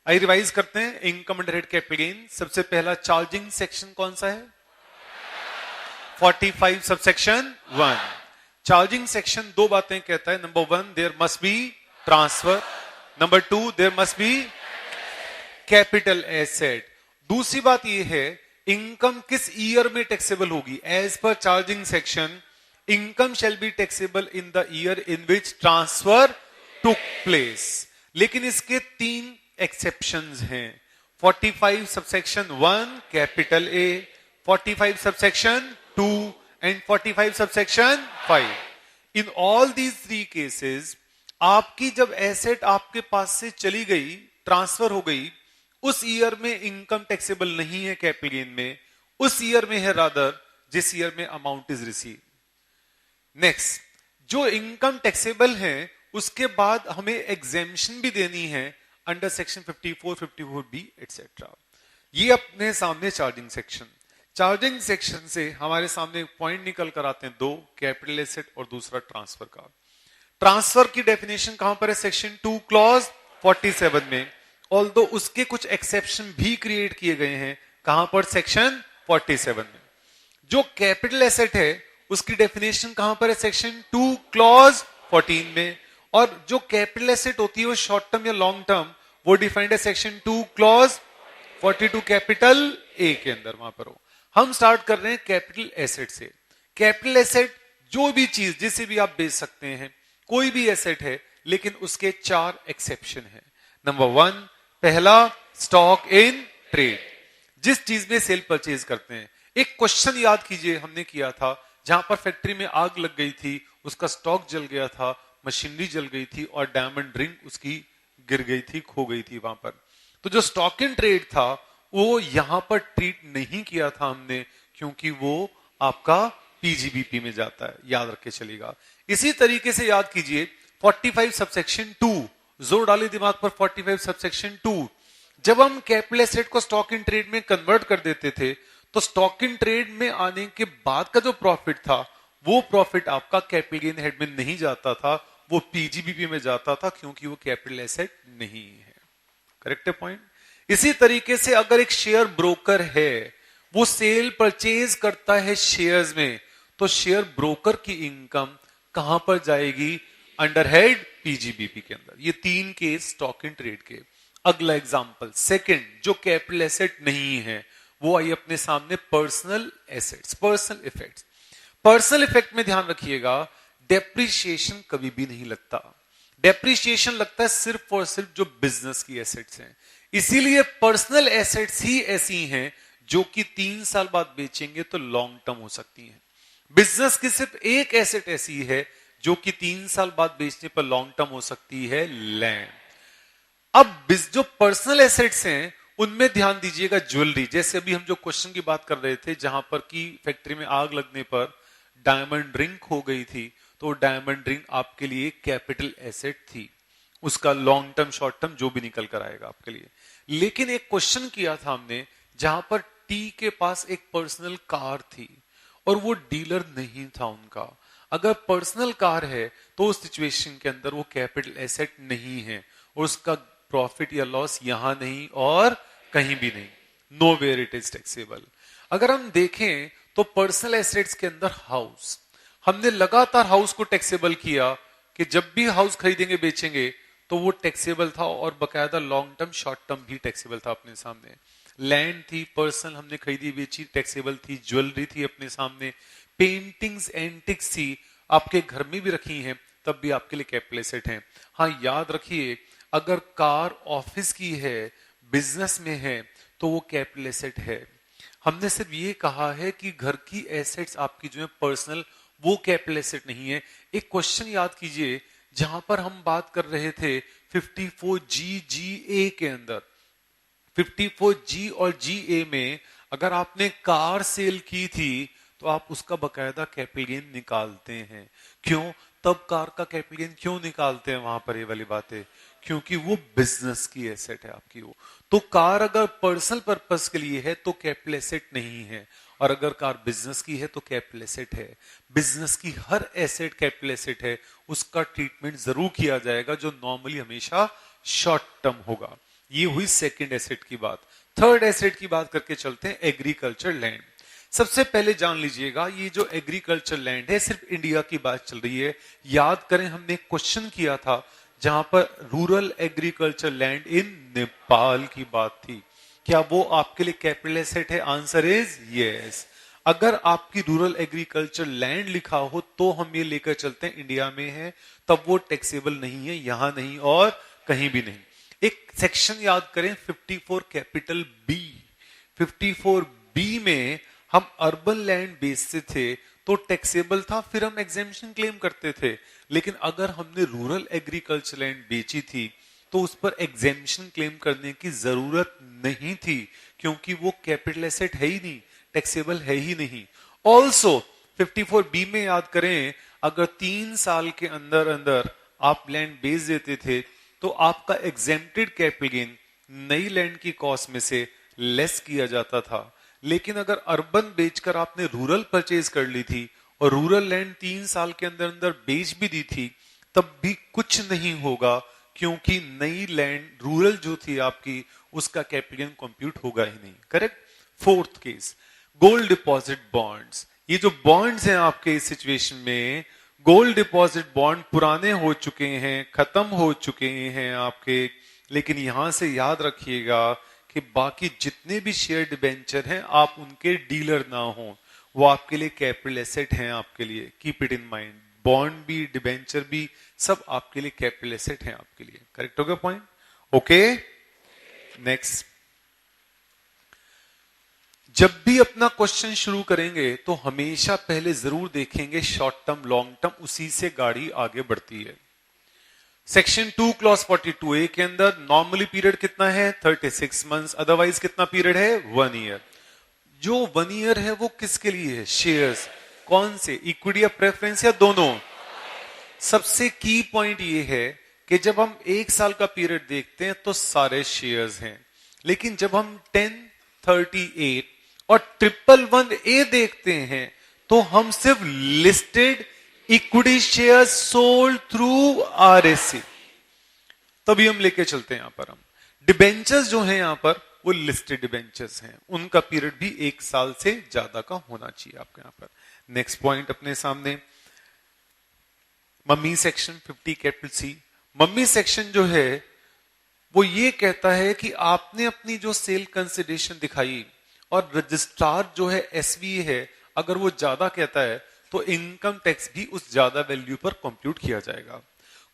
आइए रिवाइज करते हैं। Income under head capital gain, सबसे पहला चार्जिंग सेक्शन कौन सा है? 45 सबसेक्शन 1। चार्जिंग सेक्शन दो बातें कहता है। Number 1, there must be transfer. Number 2, there must be capital asset. दूसरी बात यह है, इनकम किस ईयर में टैक्सेबल होगी? As per charging section, income shall be taxable in the year in which transfer took place. लेकिन इसके 3 एक्सेप्शंस हैं। 45 subsection 1 capital A, 45 subsection 2 and 45 subsection 5। In all these 3 cases आपकी जब एसेट आपके पास से चली गई, ट्रांसफर हो गई, उस ईयर में इनकम टैक्सेबल नहीं है कैपिटल गेन में, उस ईयर में है रादर जिस ईयर में अमाउंट इज रिसीव। नेक्स्ट, जो इनकम टैक्सेबल है उसके बाद हमें एग्जेम्पशन भी देनी है अंडर सेक्शन 54, 54B एटसेट्रा। ये अपने सामने चार्जिंग सेक्शन। चार्जिंग सेक्शन से हमारे सामने पॉइंट निकल कर आते हैं 2, कैपिटल एसेट और दूसरा ट्रांसफर का। ट्रांसफर की डेफिनेशन कहां पर है? सेक्शन 2 क्लॉज 47 में। ऑल्दो उसके कुछ एक्सेप्शन भी क्रिएट किए गए हैं। कहां पर? सेक्शन 47 में। जो कैपिटल एसेट है उसकी डेफिनेशन कहां पर है? सेक्शन 2 क्लॉज 14 में। और जो कैपिटल एसेट होती है वो शॉर्ट टर्म या लॉन्ग टर्म, वो डिफाइंड है सेक्शन 2 क्लॉज 42 कैपिटल ए के अंदर, वहां पर हो। हम स्टार्ट कर रहे हैं कैपिटल एसेट से। कैपिटल एसेट जो भी चीज जिसे भी आप बेच सकते हैं, कोई भी एसेट है, लेकिन उसके 4 एक्सेप्शन है। नंबर 1, पहला स्टॉक इन ट्रेड, जिस चीज में सेल परचेज करते हैं। एक क्वेश्चन याद कीजिए, हमने किया था जहां पर फैक्ट्री में आग लग गई थी, उसका स्टॉक जल गया था, मशीनरी जल गई थी और डायमंड रिंग उसकी गिर गई थी, खो गई थी वहां पर। तो जो स्टॉक इन ट्रेड था वो यहां पर ट्रीट नहीं किया था हमने, क्योंकि वो आपका पीजीबीपी में जाता है, याद रख के चलेगा। इसी तरीके से याद कीजिए 45 सबसेक्शन 2, जोर डाले दिमाग पर। 45 सबसेक्शन 2, जब हम कैपिटल एसेट को स्टॉक इन ट्रेड में कन्वर्ट कर देते थे, तो स्टॉक इन ट्रेड में आने के बाद का जो प्रॉफिट था, वो प्रॉफिट आपका कैपिटल गेन हेड में नहीं जाता था, वो पीजीबीपी में जाता था, क्योंकि वो कैपिटल एसेट नहीं है। करेक्ट है पॉइंट? इसी तरीके से अगर एक शेयर ब्रोकर है, वो सेल परचेज करता है शेयर्स में, तो शेयर ब्रोकर की इनकम कहां पर जाएगी? अंडर हेड पीजीबीपी के अंदर। ये 3 केस स्टॉक इन ट्रेड के। अगला एग्जांपल, सेकंड, जो कैपिटल एसेट नहीं है, वो आई अपने सामने personal assets, personal effects. Personal effect में ध्यान रखिएगा, डेप्रिसिएशन कभी भी नहीं लगता। डेप्रिसिएशन लगता है सिर्फ और सिर्फ जो बिजनेस की एसेट्स हैं। इसीलिए पर्सनल एसेट्स ही ऐसी हैं जो कि 3 साल बाद बेचेंगे तो लॉन्ग टर्म हो सकती हैं। बिजनेस की सिर्फ एक एसेट ऐसी है जो कि 3 साल बाद बेचने पर लॉन्ग टर्म हो सकती है, लैंड। अब जो पर्सनल एसेट्स हैं उनमें ध्यान दीजिएगा, ज्वेलरी। जैसे अभी हम जो क्वेश्चन की बात कर रहे थे, जहां पर की फैक्ट्री में आग लगने पर डायमंड रिंग खो गई थी, तो डायमंड रिंग आपके लिए कैपिटल एसेट थी, उसका लॉन्ग टर्म शॉर्ट टर्म जो भी निकल कर आएगा आपके लिए। लेकिन एक क्वेश्चन किया था हमने जहां पर टी के पास एक पर्सनल कार थी और वो डीलर नहीं था उनका। अगर पर्सनल कार है तो उस सिचुएशन के अंदर वो कैपिटल एसेट नहीं है और उसका प्रॉफिट या लॉस यहां नहीं और कहीं भी नहीं, nowhere it is taxable. अगर हम देखें तो पर्सनल एसेट्स के अंदर हाउस, हमने लगातार हाउस को टैक्सेबल किया कि जब भी हाउस खरीदेंगे बेचेंगे तो वो टैक्सेबल था, और बकायदा लॉन्ग टर्म शॉर्ट टर्म भी टैक्सेबल था अपने सामने। लैंड थी, पर्सनल हमने खरीदी बेची, टैक्सेबल थी। ज्वेलरी थी अपने सामने, पेंटिंग्स एंटिक्स थी, आपके घर में भी रखी हैं, तब भी आपके लिए कैपिटल एसेट है। हाँ, याद रखिए, अगर कार ऑफिस की है, बिजनेस में है, तो वो कैपिटल एसेट है। हमने सिर्फ ये कहा है कि घर की एसेट्स आपकी जो है पर्सनल, वो कैपिटल एसेट नहीं है। एक क्वेश्चन याद कीजिए जहां पर हम बात कर रहे थे 54G के अंदर। 54G और GA में अगर आपने कार सेल की थी तो आप उसका बकायदा कैपिटल गेन निकालते हैं। क्यों? तब कार का कैपिटल गेन क्यों निकालते हैं वहां पर? ये वाली बात है, क्योंकि वो बिजनेस की एसेट है आपकी। वो तो कार अगर पर्सनल पर्पस के लिए है तो कैपिटल एसेट नहीं है, और अगर कार बिजनेस की है तो कैपिटल एसेट है। बिजनेस की हर एसेट कैपिटल एसेट है, उसका ट्रीटमेंट जरूर किया जाएगा जो नॉर्मली हमेशा शॉर्ट टर्म होगा। ये हुई सेकंड एसेट की बात। थर्ड एसेट की बात करके चलते हैं, एग्रीकल्चर लैंड। सबसे पहले जान लीजिएगा, ये जो एग्रीकल्चर लैंड है सिर्फ इंडिया की बात चल रही है। याद करें, हमने एक क्वेश्चन किया था जहां पर rural agriculture land in Nepal की बात थी। क्या वो आपके लिए कैपिटल एसेट है? Answer is yes. अगर आपकी रूरल एग्रीकल्चर लैंड लिखा हो तो हम ये लेकर चलते हैं इंडिया में है, तब वो टैक्सेबल नहीं है, यहां नहीं और कहीं भी नहीं। एक सेक्शन याद करें 54 कैपिटल बी। 54 बी में हम अर्बन लैंड बेचते थे तो टैक्सेबल था, फिर हम एग्जेम्पशन क्लेम करते थे। लेकिन अगर हमने रूरल एग्रीकल्चर लैंड बेची थी तो उस पर एग्जेम्पशन क्लेम करने की जरूरत नहीं थी, क्योंकि वो कैपिटल एसेट है ही नहीं, टैक्सेबल है ही नहीं। ऑल्सो 54 बी में याद करें, अगर 3 साल के अंदर अंदर आप लैंड बेच देते थे तो आपका एग्जेम्प्टेड कैपिटल गेन नई लैंड की कॉस्ट में से लेस किया जाता था। लेकिन अगर अर्बन बेचकर आपने रूरल परचेज कर ली थी और रूरल लैंड 3 साल के अंदर अंदर बेच भी दी थी, तब भी कुछ नहीं होगा, क्योंकि नई लैंड रूरल जो थी आपकी, उसका कैपिटल गेन कंप्यूट होगा ही नहीं। Correct. Fourth case, gold deposit bonds. ये जो बॉन्ड्स हैं आपके इस सिचुएशन में, गोल्ड डिपॉजिट बॉन्ड पुराने हो चुके हैं, खत्म हो चुके हैं आपके। लेकिन यहां से याद रखिएगा कि बाकी जितने भी शेयर डिबेंचर हैं, आप उनके डीलर ना हो, वो आपके लिए कैपिटल एसेट हैं आपके लिए। Keep it in mind, bond भी डिबेंचर भी सब आपके लिए कैपिटल एसेट हैं आपके लिए। करेक्ट हो गया पॉइंट? Okay, next. जब भी अपना क्वेश्चन शुरू करेंगे तो हमेशा पहले जरूर देखेंगे शॉर्ट टर्म लॉन्ग टर्म, उसी से गाड़ी आगे बढ़ती है। सेक्शन 2 क्लॉज 42A के अंदर नॉर्मली पीरियड कितना है? 36 मंथ्स, अदरवाइज कितना पीरियड है? 1 ईयर। जो 1 ईयर है वो किसके लिए है? शेयर्स। कौन से? इक्विटी या प्रेफरेंस या दोनों? सबसे की पॉइंट ये है कि जब हम 1 साल का पीरियड देखते हैं तो सारे शेयर्स हैं, लेकिन जब हम 10, 38 और 111A देखते हैं तो हम सिर्फ listed equity share sold through RSC, तभी हम लेके चलते हैं। यहां पर हम डिबेंचर्स जो हैं यहां पर वो लिस्टेड डिबेंचर्स हैं, उनका पीरियड भी 1 साल से ज्यादा का होना चाहिए आपके यहां पर। नेक्स्ट पॉइंट अपने सामने, मम्मी सेक्शन 50 कैपिटल सी। मम्मी सेक्शन जो है वो ये कहता है कि आपने अपनी जो सेल कंसिडरेशन दिखाई और रजिस्ट्रार जो है एसवीए है, अगर वो ज्यादा कहता है तो इनकम टैक्स भी उस ज्यादा वैल्यू पर कंप्यूट किया जाएगा।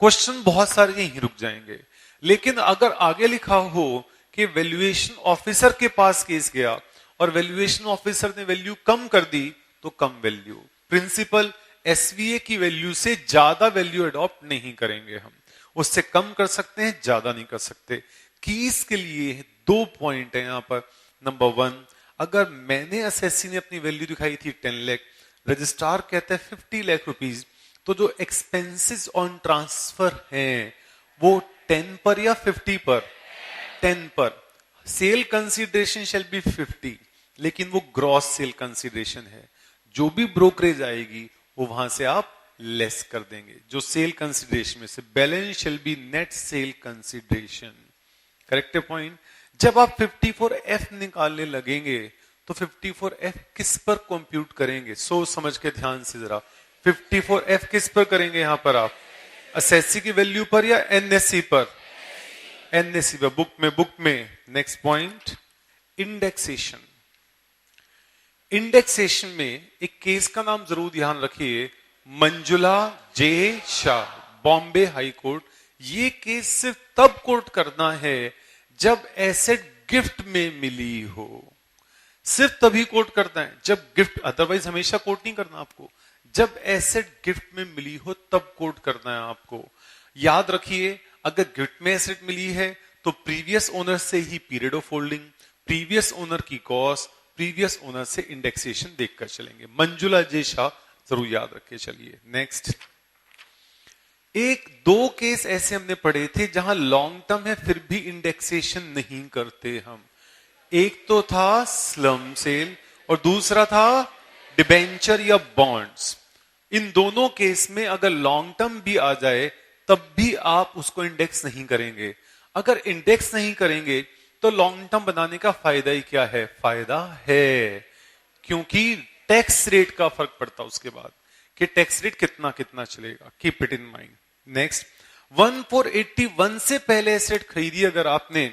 क्वेश्चन बहुत सारे यहीं रुक जाएंगे, लेकिन अगर आगे लिखा हो कि वैल्यूएशन ऑफिसर के पास केस गया और वैल्यूएशन ऑफिसर ने वैल्यू कम कर दी तो कम वैल्यू, प्रिंसिपल एसवीए की वैल्यू से ज्यादा वैल्यू अडॉप्ट नहीं करेंगे हम, उससे कम कर सकते हैं, ज्यादा नहीं कर सकते। कीस के लिए 2 पॉइंट है यहां पर। नंबर 1, अगर मैंने एसएससी ने अपनी वैल्यू दिखाई थी 10 लाख, रजिस्ट्रार कहते हैं 50 लाख रुपीज, तो जो एक्सपेंसेस ऑन ट्रांसफर हैं वो 10 पर या 50 पर? 10 पर। सेल कंसीडरेशन शैल बी 50, लेकिन वो ग्रॉस सेल कंसीडरेशन है, जो भी ब्रोकरेज आएगी वो वहां से आप लेस कर देंगे, जो सेल कंसीडरेशन में से। Balance shall be net cell consideration. Correct point. जब आप 54F निकालने लगेंगे तो 54F किस पर कंप्यूट करेंगे? सोच समझ के ध्यान से जरा, 54F किस पर करेंगे यहां पर आप? एसएससी की वैल्यू पर या एनएससी पर? एनएससी पर, बुक में। Next point, indexation. इंडेक्सेशन में एक केस का नाम जरूर ध्यान रखिए, मंजुला जे शाह, बॉम्बे हाई कोर्ट। ये केस सिर्फ तब कोर्ट करना है जब एसेट गिफ्ट में मिली हो, सिर्फ तभी कोर्ट करना है जब गिफ्ट, अदरवाइज हमेशा कोर्ट नहीं करना आपको। जब एसेट गिफ्ट में मिली हो तब कोर्ट करना है आपको। याद रखिए, अगर गिफ्ट में एसेट मिली है तो प्रीवियस ओनर से ही period of holding, previous owner की कॉस्ट, प्रीवियस ओनर से इंडेक्सेशन देखकर चलेंगे। मंजुला जे शाह जरूर याद रखे। चलिए नेक्स्ट, 1-2 केस ऐसे हमने पढ़े थे जहां लॉन्ग टर्म है फिर भी इंडेक्सेशन नहीं करते हम। एक तो था स्लम सेल और दूसरा था डिबेंचर या बॉन्ड्स। इन दोनों केस में अगर लॉन्ग टर्म भी आ जाए तब भी आप उसको इंडेक्स नहीं करेंगे। अगर इंडेक्स नहीं करेंगे तो लॉन्ग टर्म बनाने का फायदा ही क्या है? फायदा है क्योंकि टैक्स रेट का फर्क पड़ता उसके बाद कि टैक्स रेट कितना कितना चलेगा. Keep it in mind. Next, 1481 से पहले एसेट खरीदी अगर आपने,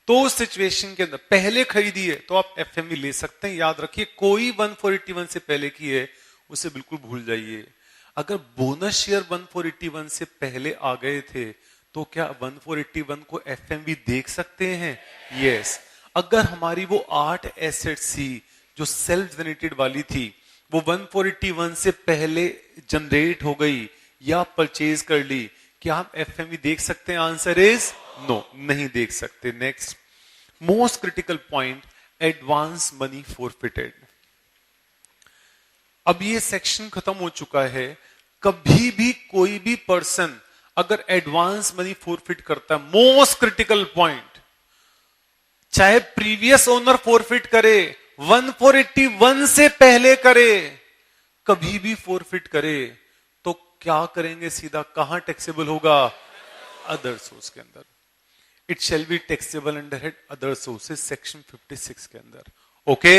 तो उस सिचुएशन के अंदर पहले खरीदी है तो आप एफएमवी ले सकते हैं. याद रखिए, कोई 1481 से पहले की है उसे बिल्कुल भूल जाइए. अगर बोनस शेयर 1481 से पहले आ गए थे तो क्या 1481 को एफएमवी देख सकते हैं? यस. अगर हमारी वो 8 एसेट्स थी जो सेल्फ जनरेटेड वाली थी, वो 1481 से पहले जनरेट हो गई या परचेज कर ली, क्या आप एफएमवी देख सकते हैं? आंसर इज नो, नहीं देख सकते. Next, most critical point, advance money forfeited. अब ये सेक्शन खत्म हो चुका है. कभी भी कोई भी पर्सन अगर एडवांस मनी फॉरफिट करता है, मोस्ट क्रिटिकल पॉइंट, चाहे प्रीवियस ओनर फॉरफिट करे, 1481 से पहले करे, कभी भी फॉरफिट करे, तो क्या करेंगे? सीधा कहां टैक्सेबल होगा? अदर सोर्स के अंदर. It shall be taxable under head other sources, section 56 के अंदर. ओके